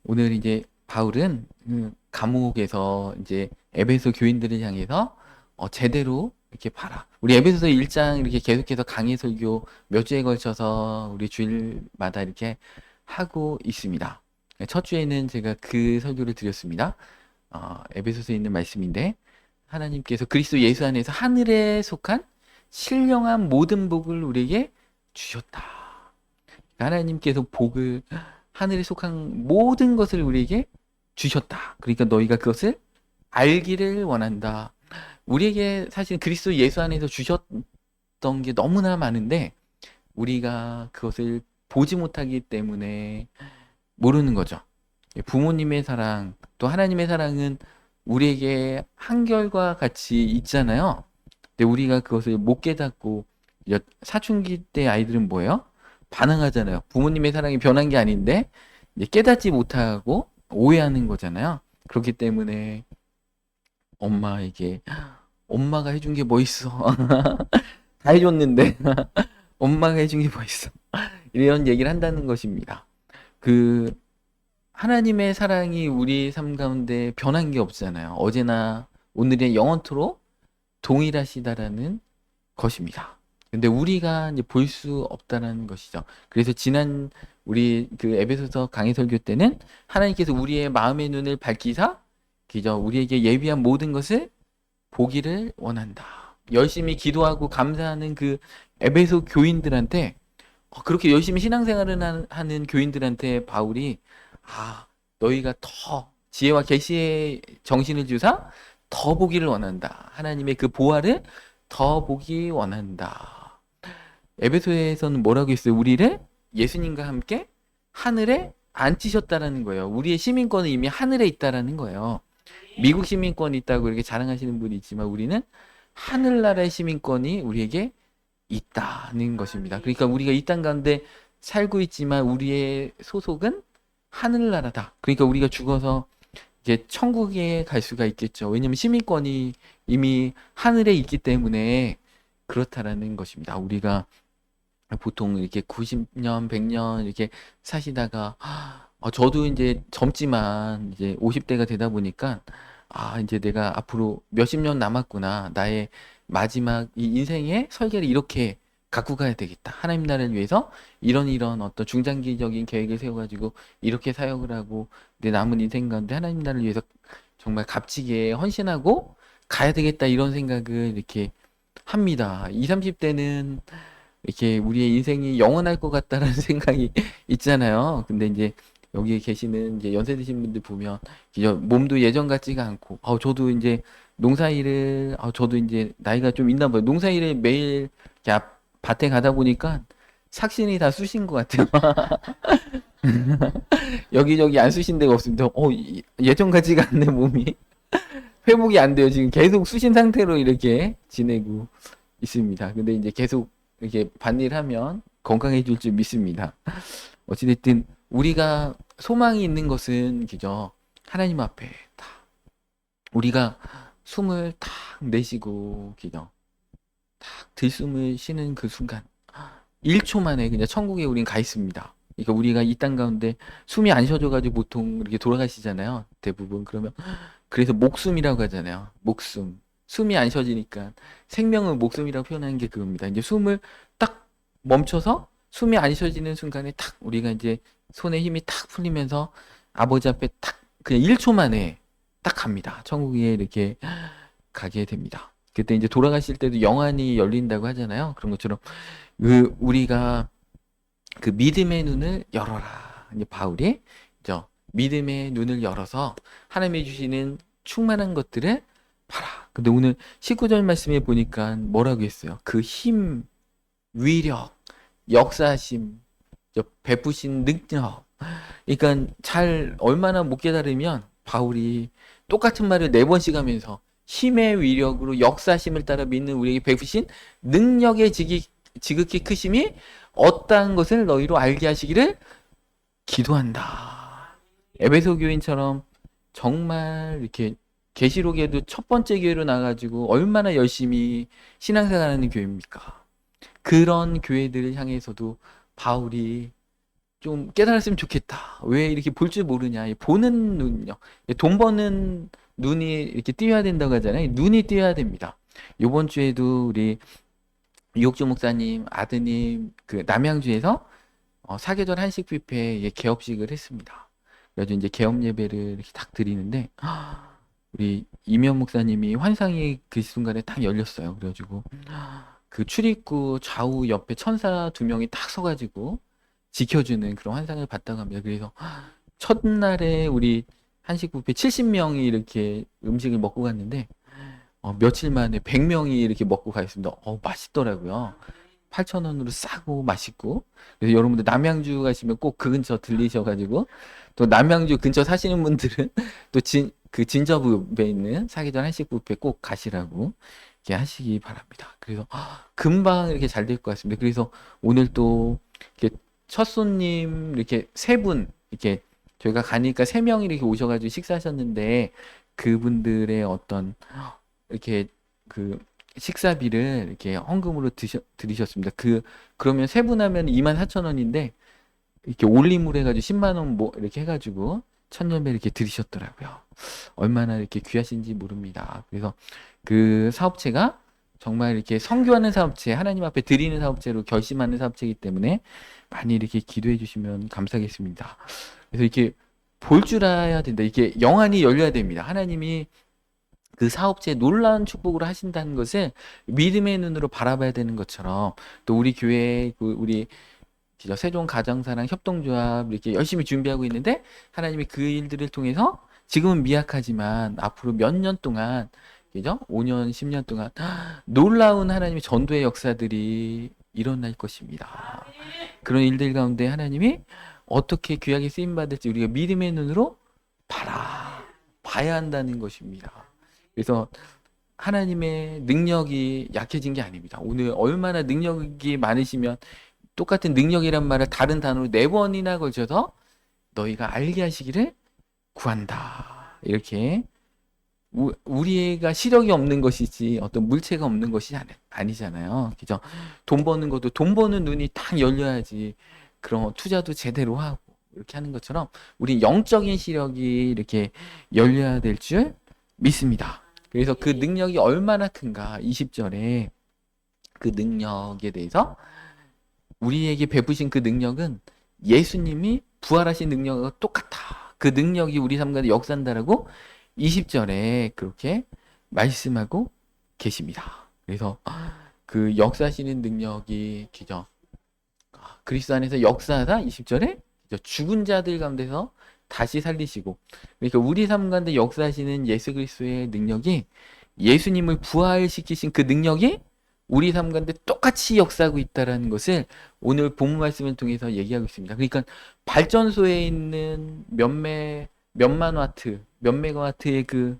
오늘 이제 바울은 감옥에서 이제 에베소 교인들을 향해서 제대로 이렇게 봐라. 우리 에베소서 1장 이렇게 계속해서 강의 설교 몇 주에 걸쳐서 우리 주일마다 이렇게 하고 있습니다. 첫 주에는 제가 그 설교를 드렸습니다. 에베소서에 있는 말씀인데 하나님께서 그리스도 예수 안에서 하늘에 속한 신령한 모든 복을 우리에게 주셨다. 하나님께서 복을 하늘에 속한 모든 것을 우리에게 주셨다. 그러니까 너희가 그것을 알기를 원한다. 우리에게 사실 그리스도 예수 안에서 주셨던 게 너무나 많은데 우리가 그것을 보지 못하기 때문에 모르는 거죠. 부모님의 사랑, 또 하나님의 사랑은 우리에게 한결과 같이 있잖아요. 근데 우리가 그것을 못 깨닫고 사춘기 때 아이들은 뭐예요? 반항하잖아요. 부모님의 사랑이 변한 게 아닌데 이제 깨닫지 못하고 오해하는 거잖아요. 그렇기 때문에 엄마에게 엄마가 해준 게 뭐 있어? 다 해줬는데 엄마가 해준 게 뭐 있어? 이런 얘기를 한다는 것입니다. 그 하나님의 사랑이 우리 삶 가운데 변한 게 없잖아요. 어제나 오늘의 영원토록 동일하시다라는 것입니다. 근데 우리가 이제 볼 수 없다는 것이죠. 그래서 지난 우리 그 에베소서 강의 설교 때는 하나님께서 우리의 마음의 눈을 밝히사 그저 우리에게 예비한 모든 것을 보기를 원한다. 열심히 기도하고 감사하는 그 에베소 교인들한테 그렇게 열심히 신앙생활을 하는 교인들한테 바울이 너희가 더 지혜와 계시의 정신을 주사 더 보기를 원한다. 하나님의 그 보화를 더 보기 원한다. 에베소에서는 뭐라고 했어요? 우리를 예수님과 함께 하늘에 앉히셨다라는 거예요. 우리의 시민권은 이미 하늘에 있다라는 거예요. 미국 시민권이 있다고 이렇게 자랑하시는 분이 있지만 우리는 하늘나라의 시민권이 우리에게 있다는 것입니다. 그러니까 우리가 이 땅 가운데 살고 있지만 우리의 소속은 하늘나라다. 그러니까 우리가 죽어서 이제 천국에 갈 수가 있겠죠. 왜냐하면 시민권이 이미 하늘에 있기 때문에 그렇다라는 것입니다. 우리가 보통 이렇게 90년, 100년 이렇게 사시다가 저도 이제 젊지만 이제 50대가 되다 보니까 이제 내가 앞으로 몇십 년 남았구나. 나의 마지막 이 인생의 설계를 이렇게 갖고 가야 되겠다. 하나님 나라를 위해서 이런 어떤 중장기적인 계획을 세워가지고 이렇게 사역을 하고 내 남은 인생 가운데 하나님 나라를 위해서 정말 값지게 헌신하고 가야 되겠다. 이런 생각을 이렇게 합니다. 20, 30대는 이렇게 우리의 인생이 영원할 것 같다라는 생각이 있잖아요. 근데 이제 여기에 계시는 이제 연세 드신 분들 보면 몸도 예전 같지가 않고, 저도 이제 농사일을, 저도 이제 나이가 좀 있나 봐요. 농사일을 매일 이렇게 밭에 가다 보니까 삭신이 다 쑤신 것 같아요. 여기저기 안 쑤신 데가 없습니다. 예전 같지가 않네, 몸이. 회복이 안 돼요. 지금 계속 쑤신 상태로 이렇게 지내고 있습니다. 근데 이제 계속 이렇게 반일하면 건강해질 줄 믿습니다. 어찌됐든 우리가 소망이 있는 것은 그저 하나님 앞에 다 우리가 숨을 탁 내쉬고 그저 탁 들숨을 쉬는 그 순간 1초 만에 그냥 천국에 우린 가 있습니다. 그러니까 우리가 이 땅 가운데 숨이 안 쉬어져가지고 보통 이렇게 돌아가시잖아요. 대부분 그러면 그래서 목숨이라고 하잖아요. 목숨. 숨이 안 쉬어지니까 생명은 목숨이라고 표현하는 게 그겁니다. 이제 숨을 딱 멈춰서 숨이 안 쉬어지는 순간에 탁 우리가 이제 손에 힘이 탁 풀리면서 아버지 앞에 탁 그냥 1초 만에 딱 갑니다. 천국에 이렇게 가게 됩니다. 그때 이제 돌아가실 때도 영안이 열린다고 하잖아요. 그런 것처럼 우리가 그 믿음의 눈을 열어라. 이제 바울이 믿음의 눈을 열어서 하나님이 주시는 충만한 것들을 봐라. 근데 오늘 19절 말씀에 보니까 뭐라고 했어요? 그 힘, 위력, 역사심, 베푸신 능력. 그러니까 잘 얼마나 못 깨달으면 바울이 똑같은 말을 4번씩 하면서 힘의 위력으로 역사심을 따라 믿는 우리에게 베푸신 능력의 지극히 크심이 어떠한 것을 너희로 알게 하시기를 기도한다. 에베소 교인처럼 정말 이렇게 계시록에도 첫 번째 교회로 나가지고 얼마나 열심히 신앙생활하는 교회입니까? 그런 교회들을 향해서도 바울이 좀 깨달았으면 좋겠다. 왜 이렇게 볼 줄 모르냐. 이 보는 눈요. 돈 버는 눈이 이렇게 띄어야 된다고 하잖아요. 눈이 띄어야 됩니다. 요번 주에도 우리 유옥주 목사님 아드님 그 남양주에서 사계절 한식 뷔페 개업식을 했습니다. 그래서 이제 개업 예배를 이렇게 딱 드리는데 우리 이면 목사님이 환상이 그 순간에 딱 열렸어요. 그래가지고 그 출입구 좌우 옆에 천사 두 명이 딱 서가지고 지켜주는 그런 환상을 봤다고 합니다. 그래서 첫날에 우리 한식 뷔페 70명이 이렇게 음식을 먹고 갔는데 며칠 만에 100명이 이렇게 먹고 가있습니다. 맛있더라고요. 8,000원으로 싸고 맛있고. 그래서 여러분들 남양주 가시면 꼭 그 근처 들리셔가지고 또 남양주 근처 사시는 분들은 또 그 진저브에 있는 사계절 한식 뷔페 꼭 가시라고 이렇게 하시기 바랍니다. 그래서 금방 이렇게 잘 될 것 같습니다. 그래서 오늘 또 이렇게 첫 손님 이렇게 세 분 이렇게 저희가 가니까 세 명이 이렇게 오셔가지고 식사하셨는데 그분들의 어떤 이렇게 그 식사비를 이렇게 헌금으로 드리셨습니다. 그러면 세 분 하면 24,000원인데 이렇게 올림으로 해가지고 10만 원 뭐 이렇게 해가지고 천열매 이렇게 드리셨더라고요. 얼마나 이렇게 귀하신지 모릅니다. 그래서 그 사업체가 정말 이렇게 선교하는 사업체, 하나님 앞에 드리는 사업체로 결심하는 사업체이기 때문에 많이 이렇게 기도해 주시면 감사하겠습니다. 그래서 이렇게 볼 줄 알아야 된다. 이게 영안이 열려야 됩니다. 하나님이 그 사업체에 놀라운 축복으로 하신다는 것을 믿음의 눈으로 바라봐야 되는 것처럼 또 우리 교회 우리 세종 가정사랑 협동조합 이렇게 열심히 준비하고 있는데 하나님이 그 일들을 통해서 지금은 미약하지만 앞으로 몇 년 동안 그죠? 5년, 10년 동안 놀라운 하나님의 전도의 역사들이 일어날 것입니다. 그런 일들 가운데 하나님이 어떻게 귀하게 쓰임 받을지 우리가 믿음의 눈으로 봐야 한다는 것입니다. 그래서 하나님의 능력이 약해진 게 아닙니다. 오늘 얼마나 능력이 많으시면 똑같은 능력이란 말을 다른 단어로 4번이나 걸쳐서 너희가 알게 하시기를 구한다. 이렇게 우리가 시력이 없는 것이지 어떤 물체가 없는 것이 아니잖아요. 그죠? 돈 버는 것도 돈 버는 눈이 딱 열려야지 그런 투자도 제대로 하고 이렇게 하는 것처럼 우리 영적인 시력이 이렇게 열려야 될 줄 믿습니다. 그래서 그 능력이 얼마나 큰가 20절에 그 능력에 대해서 우리에게 베푸신 그 능력은 예수님이 부활하신 능력과 똑같아. 그 능력이 우리 삶 가운데 역사한다라고 20절에 그렇게 말씀하고 계십니다. 그래서 그 역사하시는 능력이 기죠. 그리스도 안에서 역사하다 20절에 죽은 자들 가운데서 다시 살리시고 그러니까 우리 삶 가운데 역사하시는 예수 그리스도의 능력이 예수님을 부활시키신 그 능력이 우리 삶 가운데 똑같이 역사하고 있다는 것을 오늘 본문 말씀을 통해서 얘기하고 있습니다. 그러니까 발전소에 있는 몇만 와트, 몇 메가와트의 그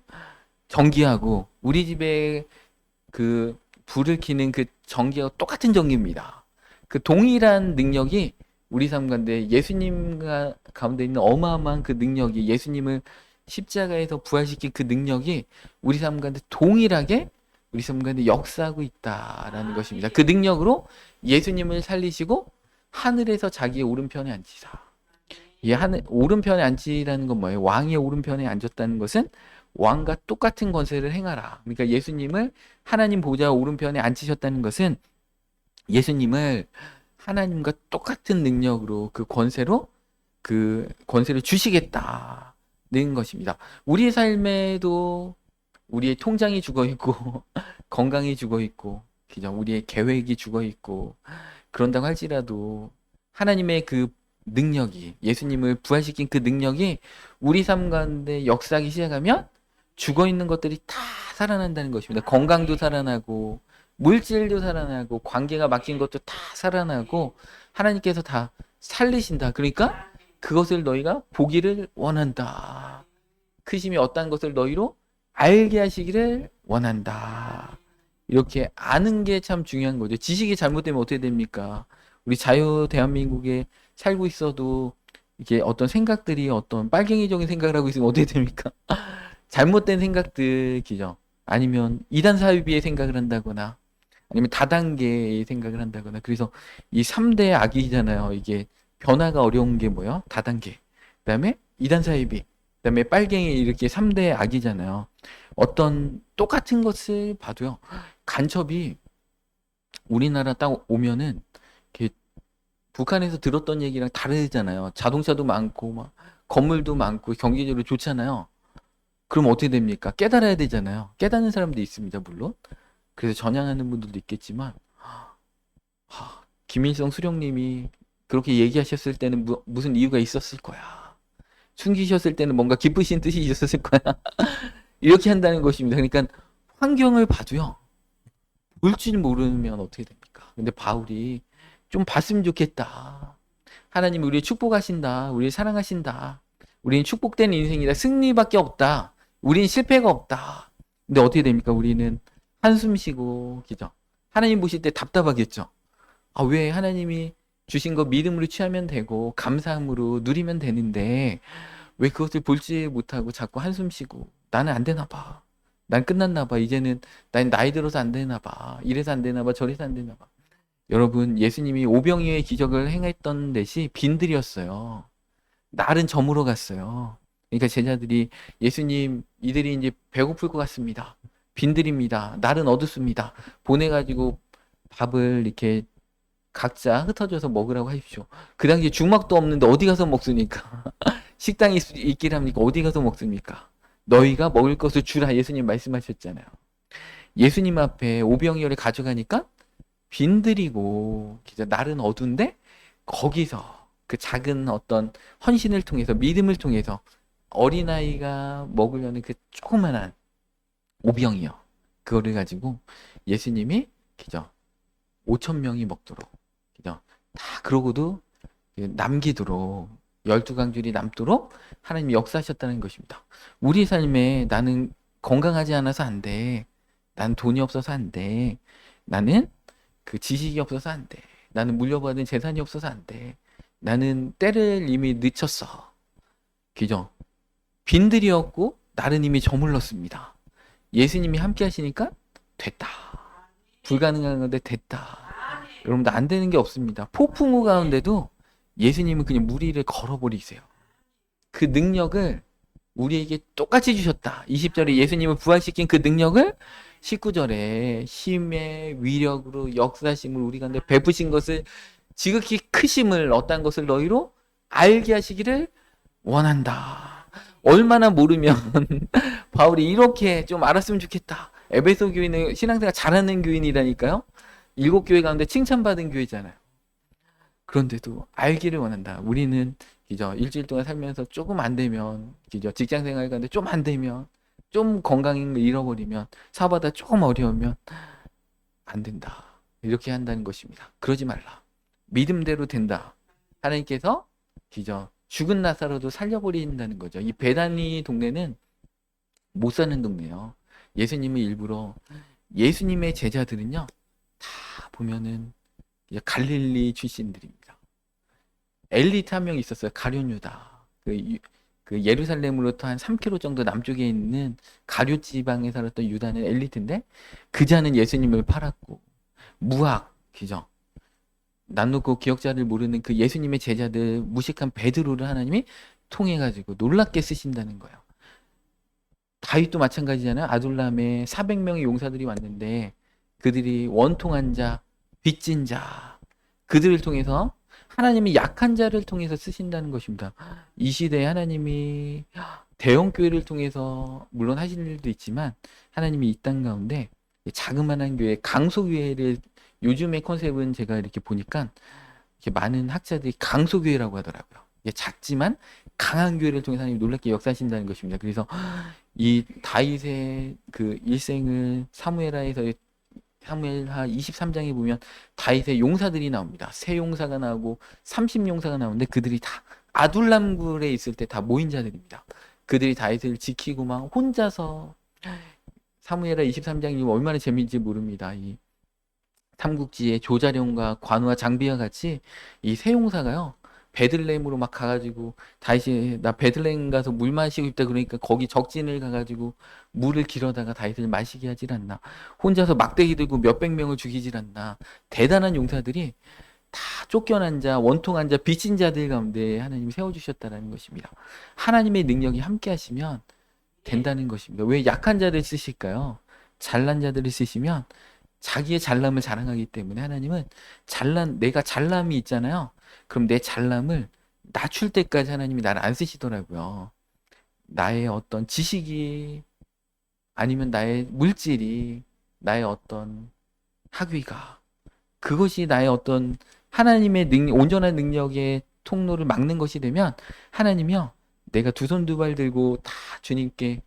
전기하고 우리 집에 그 불을 켜는 그 전기하고 똑같은 전기입니다. 그 동일한 능력이 우리 삶 가운데 예수님 가운데 있는 어마어마한 그 능력이 예수님을 십자가에서 부활시킨 그 능력이 우리 삶 가운데 동일하게 우리 삶 가운데 역사하고 있다라는 것입니다. 그 능력으로 예수님을 살리시고 하늘에서 자기의 오른편에 앉히사. 이 오른편에 앉히라는 건 뭐예요? 왕의 오른편에 앉았다는 것은 왕과 똑같은 권세를 행하라. 그러니까 예수님을 하나님 보좌 오른편에 앉히셨다는 것은 예수님을 하나님과 똑같은 능력으로 그 권세를 주시겠다는 것입니다. 우리의 삶에도 우리의 통장이 죽어 있고 건강이 죽어 있고 그죠? 우리의 계획이 죽어 있고 그런다고 할지라도 하나님의 그 능력이 예수님을 부활시킨 그 능력이 우리 삶 가운데 역사하기 시작하면 죽어 있는 것들이 다 살아난다는 것입니다. 건강도 살아나고 물질도 살아나고 관계가 막힌 것도 다 살아나고 하나님께서 다 살리신다. 그러니까 그것을 너희가 보기를 원한다. 크심이 어떠한 것을 너희로 알게 하시기를 원한다. 이렇게 아는 게 참 중요한 거죠. 지식이 잘못되면 어떻게 됩니까? 우리 자유 대한민국에 살고 있어도 이게 어떤 생각들이 어떤 빨갱이적인 생각을 하고 있으면 어떻게 됩니까? 잘못된 생각들이죠. 아니면 이단 사유비의 생각을 한다거나 아니면 다단계의 생각을 한다거나 그래서 이 3대 악이잖아요. 이게 변화가 어려운 게 뭐예요? 다단계. 그다음에 이단 사이비. 그다음에 빨갱이 이렇게 3대 악이잖아요. 어떤 똑같은 것을 봐도요. 간첩이 우리나라 딱 오면은 이렇게 북한에서 들었던 얘기랑 다르잖아요. 자동차도 많고 막 건물도 많고 경제적으로 좋잖아요. 그럼 어떻게 됩니까? 깨달아야 되잖아요. 깨닫는 사람도 있습니다, 물론. 그래서 전향하는 분들도 있겠지만 김일성 수령님이 그렇게 얘기하셨을 때는 무슨 이유가 있었을 거야. 숨기셨을 때는 뭔가 기쁘신 뜻이 있었을 거야. 이렇게 한다는 것입니다. 그러니까 환경을 봐도요. 볼 줄 모르면 어떻게 됩니까? 근데 바울이 좀 봤으면 좋겠다. 하나님 우리 축복하신다. 우리 사랑하신다. 우리는 축복된 인생이다. 승리밖에 없다. 우린 실패가 없다. 근데 어떻게 됩니까? 우리는 한숨 쉬고 그죠? 하나님 보실 때 답답하겠죠. 아, 왜 하나님이 주신 거 믿음으로 취하면 되고 감사함으로 누리면 되는데 왜 그것을 볼지 못하고 자꾸 한숨 쉬고 나는 안 되나 봐. 난 끝났나 봐. 이제는 난 나이 들어서 안 되나 봐. 이래서 안 되나 봐. 저래서 안 되나 봐. 여러분, 예수님이 오병이어의 기적을 행했던 데시 빈들이었어요. 날은 저물어 갔어요. 그러니까 제자들이 예수님 이들이 이제 배고플 것 같습니다. 빈들입니다. 날은 어둡습니다. 보내가지고 밥을 이렇게 각자 흩어져서 먹으라고 하십시오. 그 당시에 주막도 없는데 어디 가서 먹습니까? 식당이 있긴 합니까? 어디 가서 먹습니까? 너희가 먹을 것을 주라 예수님 말씀하셨잖아요. 예수님 앞에 오병이어를 가져가니까 빈들이고 날은 어두운데 거기서 그 작은 어떤 헌신을 통해서 믿음을 통해서 어린아이가 먹으려는 그 조그만한 오병이어 그거를 가지고 예수님이 그죠 5천 명이 먹도록 그죠 다 그러고도 남기도록 12강줄이 남도록 하나님이 역사하셨다는 것입니다. 우리 삶에 나는 건강하지 않아서 안 돼. 난 돈이 없어서 안 돼. 나는 그 지식이 없어서 안 돼. 나는 물려받은 재산이 없어서 안 돼. 나는 때를 이미 늦췄어. 그죠? 빈들이었고 나는 이미 저물렀습니다. 예수님이 함께 하시니까 됐다. 불가능한 건데 됐다. 여러분들 안 되는 게 없습니다. 폭풍우 가운데도 예수님은 그냥 무리를 걸어버리세요. 그 능력을 우리에게 똑같이 주셨다. 20절에 예수님을 부활시킨 그 능력을 19절에 힘의 위력으로 역사심을 우리 가운데 베푸신 것을 지극히 크심을 어떤 것을 너희로 알게 하시기를 원한다. 얼마나 모르면 바울이 이렇게 좀 알았으면 좋겠다. 에베소 교회는 신앙생활 잘하는 교인이라니까요. 7교회 가운데 칭찬받은 교회잖아요. 그런데도 알기를 원한다. 우리는 그죠 일주일 동안 살면서 조금 안 되면 그죠 직장생활 가는데 좀 안 되면 좀 건강을 잃어버리면 사업하다 조금 어려우면 안 된다. 이렇게 한다는 것입니다. 그러지 말라. 믿음대로 된다. 하나님께서 그죠 죽은 나사로도 살려버린다는 거죠. 이 베다니 동네는 못 사는 동네예요. 예수님은 일부러 예수님의 제자들은요 다 보면은 갈릴리 출신들입니다. 엘리트 한 명 있었어요. 가룟 유다. 그 예루살렘으로부터 한 3km 정도 남쪽에 있는 가룟 지방에 살았던 유다는 엘리트인데 그 자는 예수님을 팔았고 무학 그죠? 남놓고 기억자를 모르는 그 예수님의 제자들 무식한 베드로를 하나님이 통해 가지고 놀랍게 쓰신다는 거예요. 다윗도 마찬가지잖아요. 아둘람에 400명의 용사들이 왔는데 그들이 원통한 자, 빚진 자 그들을 통해서 하나님이 약한 자를 통해서 쓰신다는 것입니다. 이 시대에 하나님이 대형 교회를 통해서 물론 하실 일도 있지만 하나님이 이 땅 가운데 자그마한 교회, 강소교회를 요즘의 컨셉은 제가 이렇게 보니까 이렇게 많은 학자들이 강소교회라고 하더라고요. 작지만 강한 교회를 통해서 하나님이 놀랍게 역사하신다는 것입니다. 그래서 이 다윗의 그 일생을 사무엘하에서 사무엘하 23장에 보면 다윗의 용사들이 나옵니다. 세 용사가 나오고 30용사가 나오는데 그들이 다 아둘람굴에 있을 때 다 모인 자들입니다. 그들이 다윗을 지키고 막 혼자서 사무엘하 23장이 얼마나 재미있는지 모릅니다. 이 삼국지의 조자룡과 관우와 장비와 같이 이 세 용사가요. 베들레헴으로 막 가가지고 다윗이 나 베들레헴 가서 물 마시고 있다 그러니까 거기 적진을 가가지고 물을 길어다가 다윗을 마시게 하질 않나. 혼자서 막대기 들고 몇백 명을 죽이질 않나. 대단한 용사들이 다 쫓겨난 자, 원통한 자, 빚진 자들 가운데 하나님이 세워주셨다는 것입니다. 하나님의 능력이 함께 하시면 된다는 것입니다. 왜 약한 자를 쓰실까요? 잘난 자들을 쓰시면 자기의 잘남을 자랑하기 때문에 하나님은 내가 잘남이 있잖아요. 그럼 내 잘남을 낮출 때까지 하나님이 나를 안 쓰시더라고요. 나의 어떤 지식이 아니면 나의 물질이 나의 어떤 학위가 그것이 나의 어떤 하나님의 온전한 능력의 통로를 막는 것이 되면 하나님이요 내가 두 손 두 발 들고 다 주님께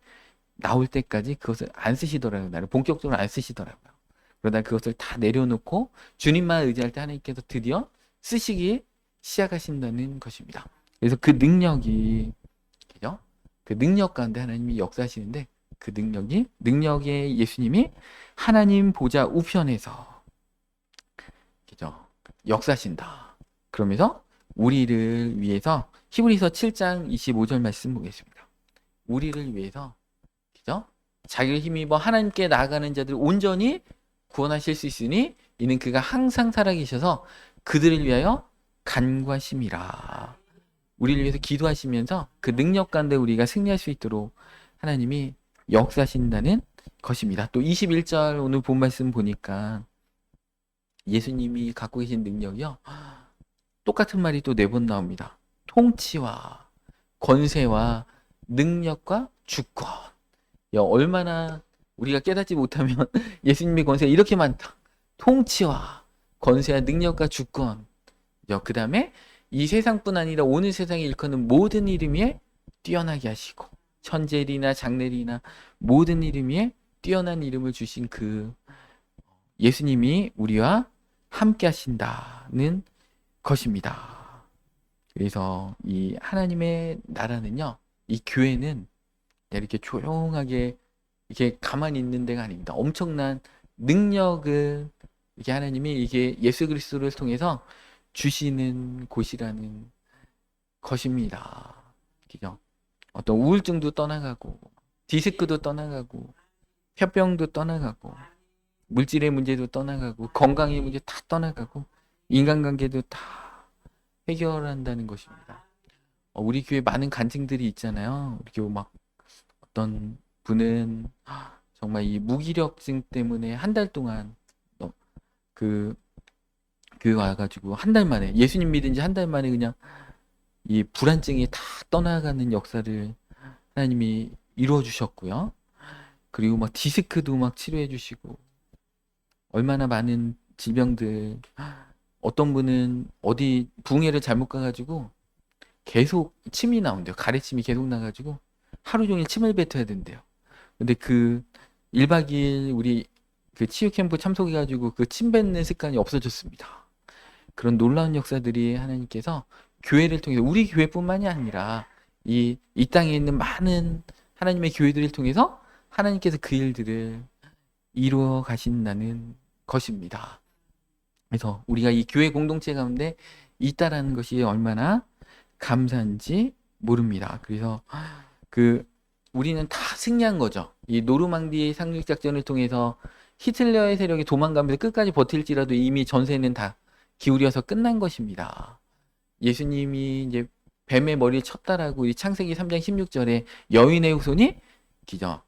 나올 때까지 그것을 안 쓰시더라고요. 나를 본격적으로 안 쓰시더라고요. 그러다 그것을 다 내려놓고 주님만 의지할 때 하나님께서 드디어 쓰시기 시작하신다는 것입니다. 그래서 그 능력이 그죠? 그 능력 가운데 하나님이 역사하시는데 그 능력의 예수님이 하나님 보좌 우편에서 그죠? 역사하신다. 그러면서 우리를 위해서 히브리서 7장 25절 말씀 보겠습니다. 우리를 위해서 그죠? 자기를 힘입어 하나님께 나아가는 자들 온전히 구원하실 수 있으니 이는 그가 항상 살아계셔서 그들을 위하여 간구하심이라. 우리를 위해서 기도하시면서 그 능력 가운데 우리가 승리할 수 있도록 하나님이 역사하신다는 것입니다. 또 21절 오늘 본 말씀 보니까 예수님이 갖고 계신 능력이요. 똑같은 말이 또 4번 나옵니다. 통치와 권세와 능력과 주권. 야, 얼마나 우리가 깨닫지 못하면 예수님의 권세가 이렇게 많다. 통치와 권세와 능력과 주권. 그 다음에 이 세상뿐 아니라 오늘 세상에 일컫는 모든 이름 위에 뛰어나게 하시고 천재리나 장래리나 모든 이름 위에 뛰어난 이름을 주신 그 예수님이 우리와 함께 하신다는 것입니다. 그래서 이 하나님의 나라는요, 이 교회는 이렇게 조용하게 이렇게 가만히 있는 데가 아닙니다. 엄청난 능력을 이게 하나님이 이게 예수 그리스도를 통해서 주시는 곳이라는 것입니다. 그죠? 어떤 우울증도 떠나가고 디스크도 떠나가고 폐병도 떠나가고 물질의 문제도 떠나가고 건강의 문제 다 떠나가고 인간관계도 다 해결한다는 것입니다. 우리 교회 많은 간증들이 있잖아요. 우리 교회 막 어떤 분은 정말 이 무기력증 때문에 한 달 동안 그 교회 와가지고 한 달 만에 예수님 믿은 지 한 달 만에 그냥 이 불안증이 다 떠나가는 역사를 하나님이 이루어 주셨고요. 그리고 막 디스크도 막 치료해 주시고 얼마나 많은 질병들 어떤 분은 어디 부흥회를 잘못 가가지고 계속 침이 나온대요. 가래침이 계속 나가지고 하루 종일 침을 뱉어야 된대요. 근데 그 1박 2일 우리 그 치유 캠프 참석해가지고 그 침 뱉는 습관이 없어졌습니다. 그런 놀라운 역사들이 하나님께서 교회를 통해서 우리 교회뿐만이 아니라 이 땅에 있는 많은 하나님의 교회들을 통해서 하나님께서 그 일들을 이루어 가신다는 것입니다. 그래서 우리가 이 교회 공동체 가운데 있다라는 것이 얼마나 감사한지 모릅니다. 그래서 우리는 다 승리한 거죠. 이 노르망디 상륙 작전을 통해서 히틀러의 세력이 도망가면서 끝까지 버틸지라도 이미 전세는 다 기울여서 끝난 것입니다. 예수님이 이제 뱀의 머리를 쳤다라고 이 창세기 3장 16절에 여인의 후손이 기죠.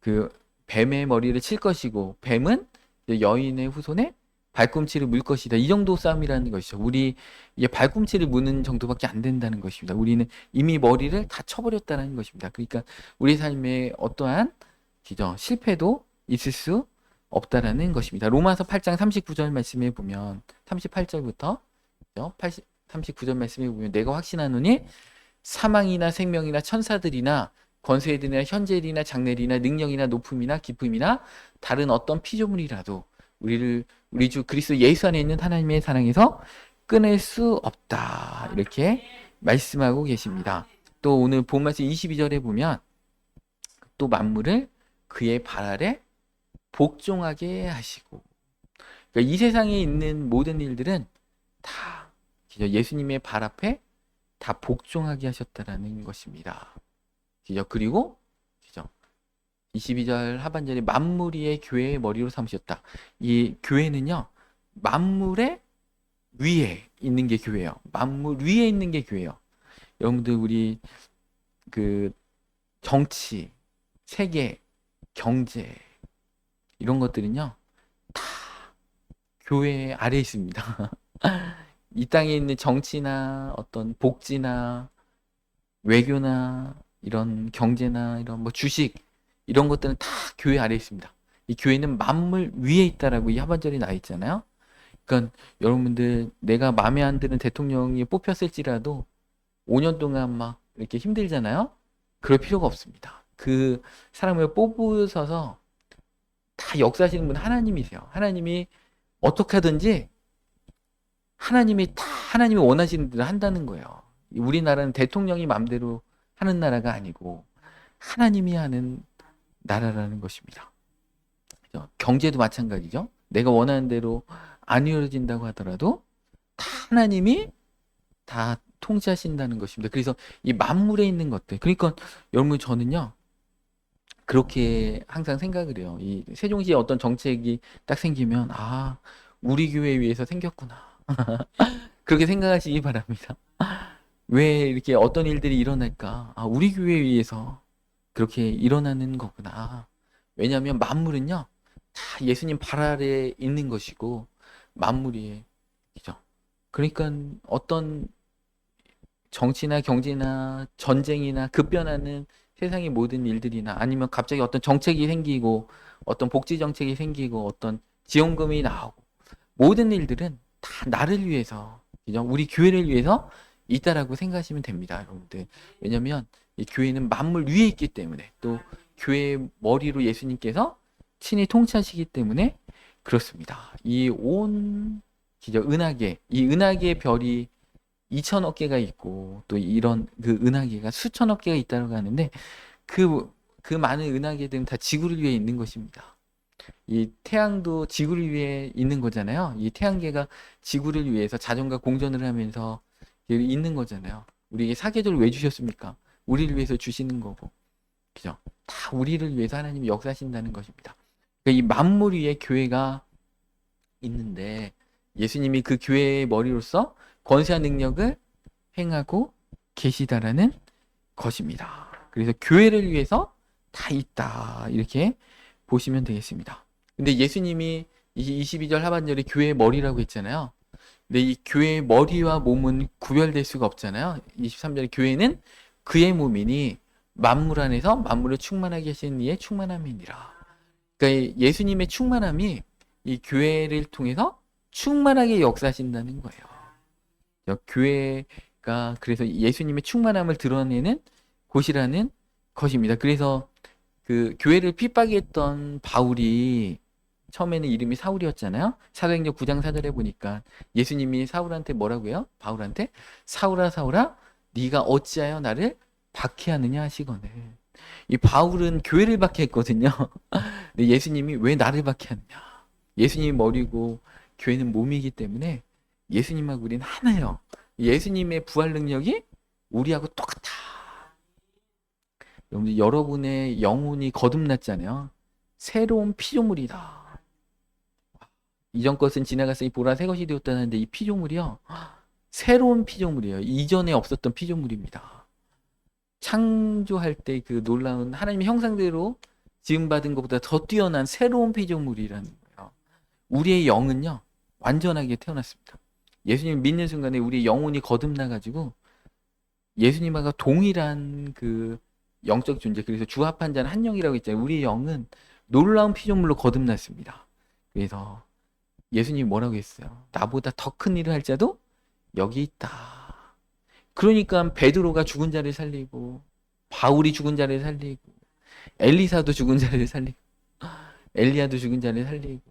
그 뱀의 머리를 칠 것이고 뱀은 여인의 후손의 발꿈치를 물 것이다. 이 정도 싸움이라는 것이죠. 우리 이게 발꿈치를 무는 정도밖에 안 된다는 것입니다. 우리는 이미 머리를 다 쳐버렸다는 것입니다. 그러니까 우리 삶에 어떠한 기죠. 실패도 있을 수 없다라는 것입니다. 로마서 8장 39절 말씀에 보면 38절부터 39절 말씀에 보면 내가 확신하노니 사망이나 생명이나 천사들이나 권세들이나 현재일이나 장래일이나 능력이나 높음이나 기쁨이나 다른 어떤 피조물이라도 우리 주 그리스도 예수 안에 있는 하나님의 사랑에서 끊을 수 없다. 이렇게 말씀하고 계십니다. 또 오늘 본 말씀 22절에 보면 또 만물을 그의 발 아래 복종하게 하시고 그러니까 이 세상에 있는 모든 일들은 다 예수님의 발 앞에 다 복종하게 하셨다라는 것입니다. 그리고 22절 하반절에 만물이의 교회의 머리로 삼으셨다. 이 교회는요 만물의 위에 있는 게 교회예요. 만물 위에 있는 게 교회예요. 여러분들 우리 그 정치, 세계, 경제 이런 것들은요 다 교회 아래에 있습니다. 이 땅에 있는 정치나 어떤 복지나 외교나 이런 경제나 이런 뭐 주식 이런 것들은 다 교회 아래에 있습니다. 이 교회는 만물 위에 있다라고 이 하반절에 나와 있잖아요. 그러니까 여러분들 내가 마음에 안 드는 대통령이 뽑혔을지라도 5년 동안 막 이렇게 힘들잖아요. 그럴 필요가 없습니다. 그 사람을 뽑으셔서 다 역사하시는 분 하나님이세요. 하나님이 어떻게 하든지 하나님이 원하시는 대로 한다는 거예요. 우리나라는 대통령이 마음대로 하는 나라가 아니고 하나님이 하는 나라라는 것입니다. 그죠? 경제도 마찬가지죠. 내가 원하는 대로 안 이루어진다고 하더라도 다 하나님이 다 통치하신다는 것입니다. 그래서 이 만물에 있는 것들. 그러니까 여러분 저는요. 그렇게 항상 생각을 해요. 이 세종시에 어떤 정책이 딱 생기면 아, 우리 교회 위해서 생겼구나. 그렇게 생각하시기 바랍니다. 왜 이렇게 어떤 일들이 일어날까? 아, 우리 교회 위해서 그렇게 일어나는 거구나. 왜냐하면 만물은요, 다 예수님 발 아래에 있는 것이고, 만물이, 그죠? 그러니까 어떤 정치나 경제나 전쟁이나 급변하는 세상의 모든 일들이나 아니면 갑자기 어떤 정책이 생기고, 어떤 복지 정책이 생기고, 어떤 지원금이 나오고, 모든 일들은 다 나를 위해서, 그죠? 우리 교회를 위해서 있다라고 생각하시면 됩니다, 여러분들. 왜냐면 이 교회는 만물 위에 있기 때문에 또 교회의 머리로 예수님께서 친히 통치하시기 때문에 그렇습니다. 이 온 은하계, 이 은하계의 별이 2천억 개가 있고 또 이런 그 은하계가 수천억 개가 있다고 하는데 그 많은 은하계들은 다 지구를 위해 있는 것입니다. 이 태양도 지구를 위해 있는 거잖아요. 이 태양계가 지구를 위해서 자전과 공전을 하면서 있는 거잖아요. 우리에게 사계절을 왜 주셨습니까? 우리를 위해서 주시는 거고, 그죠? 다 우리를 위해서 하나님이 역사하신다는 것입니다. 그러니까 이 만물 위에 교회가 있는데 예수님이 그 교회의 머리로서 권세한 능력을 행하고 계시다라는 것입니다. 그래서 교회를 위해서 다 있다 이렇게 보시면 되겠습니다. 근데 예수님이 22절 하반절에 교회의 머리라고 했잖아요. 근데 이 교회의 머리와 몸은 구별될 수가 없잖아요. 23절에 교회는 그의 몸이니 만물 안에서 만물을 충만하게 하시는 이의 충만함이니라. 그러니까 예수님의 충만함이 이 교회를 통해서 충만하게 역사하신다는 거예요. 교회가 그래서 예수님의 충만함을 드러내는 곳이라는 것입니다. 그래서 그 교회를 핍박했던 바울이 처음에는 이름이 사울이었잖아요. 사도행전 9장 4절에 보니까 예수님이 사울한테 뭐라고 해요? 바울한테 사울아 사울아 네가 어찌하여 나를 박해하느냐 하시거늘. 이 바울은 교회를 박해했거든요. 근데 예수님이 왜 나를 박해하느냐? 예수님이 머리고 교회는 몸이기 때문에 예수님하고 우리는 하나예요. 예수님의 부활 능력이 우리하고 똑같아. 여러분의 영혼이 거듭났잖아요. 새로운 피조물이다. 이전 것은 지나갔으니 보라 새 것이 되었다는데 이 피조물이요. 새로운 피조물이에요. 이전에 없었던 피조물입니다. 창조할 때 그 놀라운 하나님의 형상대로 지음받은 것보다 더 뛰어난 새로운 피조물이라는 거예요. 우리의 영은요. 완전하게 태어났습니다. 예수님 믿는 순간에 우리 영혼이 거듭나가지고 예수님과 동일한 그 영적 존재, 그래서 주합한 자는 한 영이라고 했잖아요. 우리의 영은 놀라운 피조물로 거듭났습니다. 그래서 예수님이 뭐라고 했어요? 나보다 더 큰 일을 할 자도 여기 있다. 그러니까 베드로가 죽은 자를 살리고 바울이 죽은 자를 살리고 엘리사도 죽은 자를 살리고 엘리야도 죽은 자를 살리고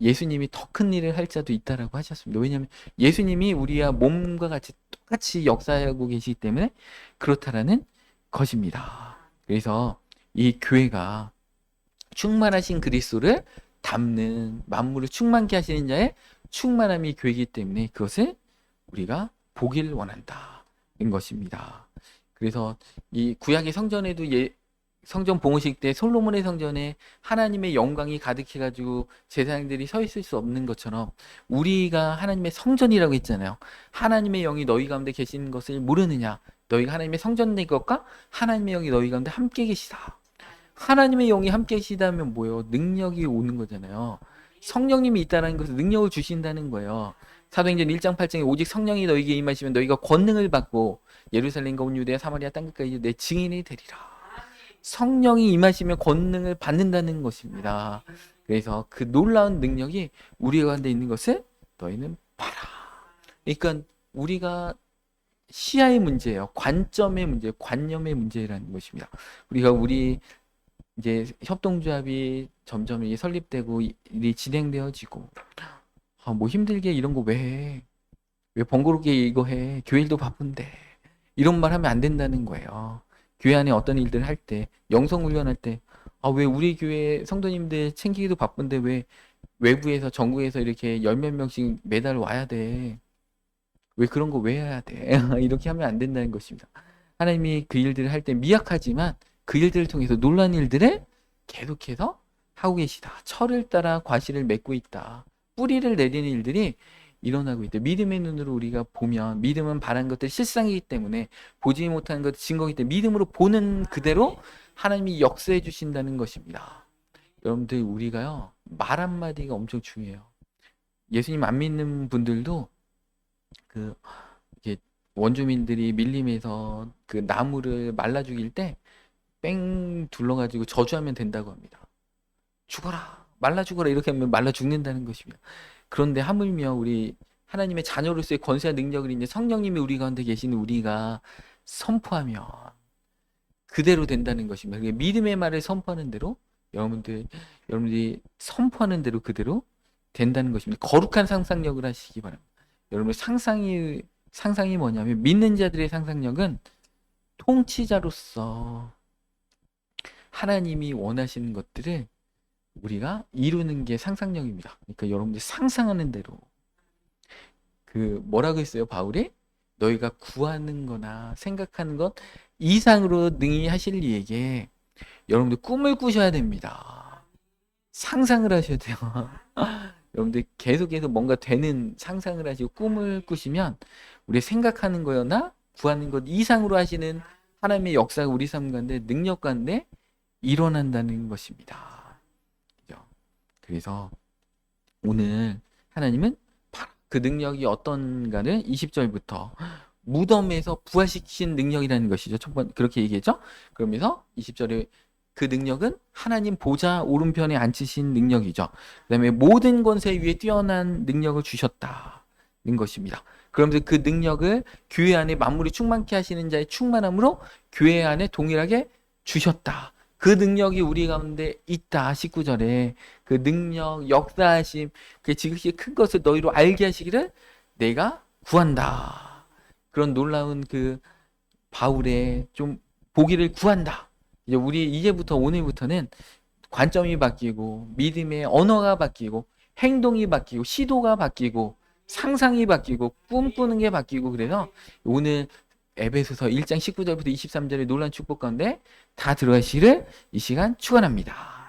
예수님이 더 큰 일을 할 자도 있다라고 하셨습니다. 왜냐하면 예수님이 우리와 몸과 같이 똑같이 역사하고 계시기 때문에 그렇다라는 것입니다. 그래서 이 교회가 충만하신 그리스도를 담는 만물을 충만케 하시는 자의 충만함이 교회이기 때문에 그것을 우리가 보기를 원한다는 것입니다. 그래서 이 구약의 성전에도 성전 봉헌식 때 솔로몬의 성전에 하나님의 영광이 가득해가지고 제사장들이 서 있을 수 없는 것처럼 우리가 하나님의 성전이라고 했잖아요. 하나님의 영이 너희 가운데 계시는 것을 모르느냐? 너희가 하나님의 성전인 것과 하나님의 영이 너희 가운데 함께 계시다. 하나님의 영이 함께 계시다면 뭐예요? 능력이 오는 거잖아요. 성령님이 있다는 것은 능력을 주신다는 거예요. 사도행전 1장 8장에 오직 성령이 너희에게 임하시면 너희가 권능을 받고 예루살렘과 온 유대야 사마리아 땅끝까지 내 증인이 되리라. 성령이 임하시면 권능을 받는다는 것입니다. 그래서 그 놀라운 능력이 우리 가운데 있는 것을 너희는 봐라. 그러니까 우리가 시야의 문제예요. 관점의 문제, 관념의 문제라는 것입니다. 우리 이제 협동조합이 점점 이제 설립되고 일이 진행되어지고 뭐 힘들게 이런 거 왜 해? 왜 번거롭게 이거 해? 교회 일도 바쁜데 이런 말 하면 안 된다는 거예요. 교회 안에 어떤 일들을 할 때 영성 훈련할 때 왜 우리 교회 성도님들 챙기기도 바쁜데 왜 외부에서 전국에서 이렇게 열 몇 명씩 매달 와야 돼? 왜 그런 거 왜 해야 돼? 이렇게 하면 안 된다는 것입니다. 하나님이 그 일들을 할 때 미약하지만 그 일들을 통해서 놀라운 일들을 계속해서 하고 계시다. 철을 따라 과실을 맺고 있다. 뿌리를 내리는 일들이 일어나고 있다. 믿음의 눈으로 우리가 보면 믿음은 바란 것들 실상이기 때문에 보지 못하는 것 증거이기 때문에 믿음으로 보는 그대로 하나님이 역사해 주신다는 것입니다. 여러분들 우리가요 말 한마디가 엄청 중요해요. 예수님 안 믿는 분들도 그 이게 원주민들이 밀림에서 그 나무를 말라 죽일 때 뺑 둘러가지고 저주하면 된다고 합니다. 죽어라 말라 죽어라 이렇게 하면 말라 죽는다는 것입니다. 그런데 하물며 우리 하나님의 자녀로서의 권세와 능력을 이제 성령님이 우리 가운데 계시는 우리가 선포하면 그대로 된다는 것입니다. 믿음의 말을 선포하는 대로 여러분들이 선포하는 대로 그대로 된다는 것입니다. 거룩한 상상력을 하시기 바랍니다. 여러분 상상이 뭐냐면 믿는 자들의 상상력은 통치자로서 하나님이 원하시는 것들을 우리가 이루는 게 상상력입니다. 그러니까 여러분들 상상하는 대로 그 뭐라고 했어요? 바울이 너희가 구하는 거나 생각하는 것 이상으로 능히 하실 이에게 여러분들 꿈을 꾸셔야 됩니다. 상상을 하셔야 돼요. 여러분들 계속해서 뭔가 되는 상상을 하시고 꿈을 꾸시면 우리 생각하는 거나 구하는 것 이상으로 하시는 하나님의 역사가 우리 삶 가운데 능력 가운데 일어난다는 것입니다. 그래서 오늘 하나님은 그 능력이 어떤가를 20절부터 무덤에서 부활시킨 능력이라는 것이죠. 첫 번째 그렇게 얘기했죠. 그러면서 20절에 그 능력은 하나님 보좌 오른편에 앉히신 능력이죠. 그다음에 모든 권세 위에 뛰어난 능력을 주셨다는 것입니다. 그러면서 그 능력을 교회 안에 만물이 충만케 하시는 자의 충만함으로 교회 안에 동일하게 주셨다. 그 능력이 우리 가운데 있다. 19절에 그 능력, 역사하심, 그 지극히 큰 것을 너희로 알게 하시기를 내가 구한다. 그런 놀라운 그 바울의 좀 보기를 구한다. 이제 우리 이제부터 오늘부터는 관점이 바뀌고 믿음의 언어가 바뀌고 행동이 바뀌고 시도가 바뀌고 상상이 바뀌고 꿈꾸는 게 바뀌고 그래서 오늘 에베소서 1장 19절부터 23절의 놀라운 축복 가운데 다 들어가시기를 이 시간 축원합니다.